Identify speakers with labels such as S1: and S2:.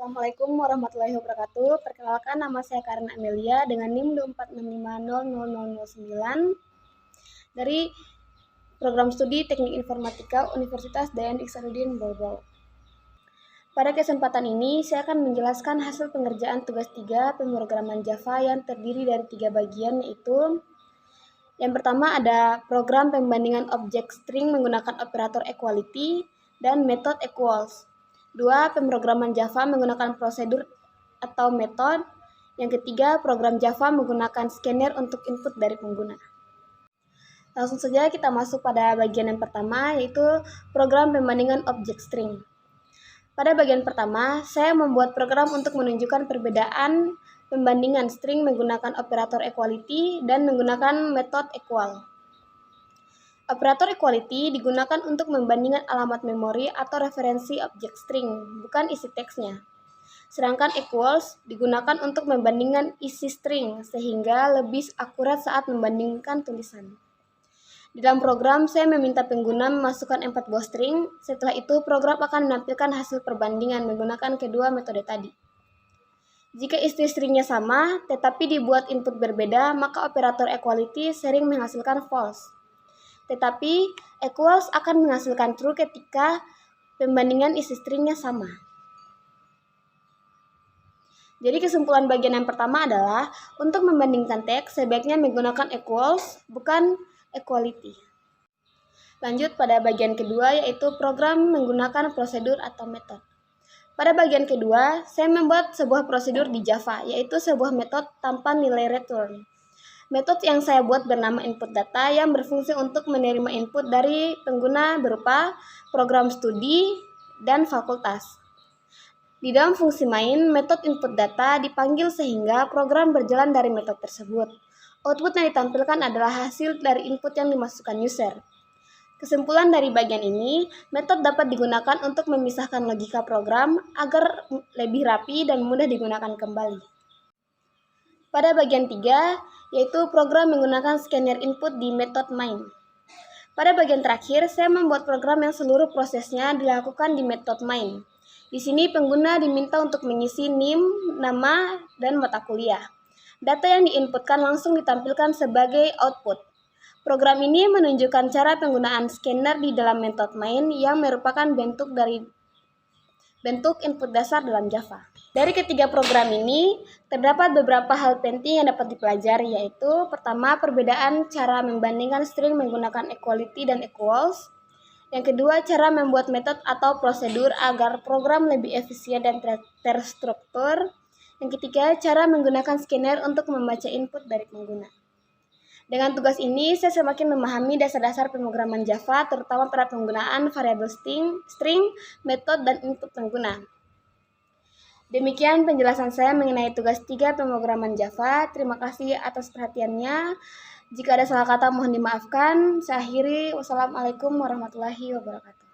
S1: Assalamualaikum warahmatullahi wabarakatuh. Perkenalkan, nama saya Karen Amelia dengan NIM 2465000009 dari Program Studi Teknik Informatika Universitas Dayan Iksanuddin Bogor. Pada kesempatan ini, saya akan menjelaskan hasil pengerjaan tugas 3 pemrograman Java yang terdiri dari 3 bagian, yaitu yang pertama ada program pembandingan objek string menggunakan operator equality dan method equals. 2. Pemrograman Java menggunakan prosedur atau metode. Yang ketiga, program Java menggunakan scanner untuk input dari pengguna. Langsung saja kita masuk pada bagian yang pertama, yaitu program pembandingan objek string. Pada bagian pertama, saya membuat program untuk menunjukkan perbedaan pembandingan string menggunakan operator equality dan menggunakan metode equal. Operator equality digunakan untuk membandingkan alamat memori atau referensi objek string, bukan isi teksnya. Sedangkan equals digunakan untuk membandingkan isi string, sehingga lebih akurat saat membandingkan tulisan. Di dalam program, saya meminta pengguna memasukkan 4 buah string, setelah itu program akan menampilkan hasil perbandingan menggunakan kedua metode tadi. Jika isi stringnya sama, tetapi dibuat input berbeda, maka operator equality sering menghasilkan false. Tetapi equals akan menghasilkan true ketika pembandingan isi stringnya sama. Jadi kesimpulan bagian yang pertama adalah untuk membandingkan teks sebaiknya menggunakan equals bukan equality. Lanjut pada bagian kedua, yaitu program menggunakan prosedur atau metode. Pada bagian kedua, saya membuat sebuah prosedur di Java, yaitu sebuah metode tanpa nilai return. Metode yang saya buat bernama input data yang berfungsi untuk menerima input dari pengguna berupa program studi dan fakultas. Di dalam fungsi main, metode input data dipanggil sehingga program berjalan dari metode tersebut. Output yang ditampilkan adalah hasil dari input yang dimasukkan user. Kesimpulan dari bagian ini, metode dapat digunakan untuk memisahkan logika program agar lebih rapi dan mudah digunakan kembali. Pada bagian 3, yaitu program menggunakan scanner input di metode main. Pada bagian terakhir, saya membuat program yang seluruh prosesnya dilakukan di metode main. Di sini pengguna diminta untuk mengisi NIM, nama, dan mata kuliah. Data yang diinputkan langsung ditampilkan sebagai output. Program ini menunjukkan cara penggunaan scanner di dalam metode main yang merupakan bentuk input dasar dalam Java. Dari ketiga program ini, terdapat beberapa hal penting yang dapat dipelajari, yaitu pertama, perbedaan cara membandingkan string menggunakan equality dan equals. Yang kedua, cara membuat metode atau prosedur agar program lebih efisien dan terstruktur. Yang ketiga, cara menggunakan scanner untuk membaca input dari pengguna. Dengan tugas ini, saya semakin memahami dasar-dasar pemrograman Java, terutama pada penggunaan variabel string, metode, dan input pengguna. Demikian penjelasan saya mengenai tugas 3 pemrograman Java. Terima kasih atas perhatiannya. Jika ada salah kata mohon dimaafkan. Saya akhiri. Wassalamualaikum warahmatullahi wabarakatuh.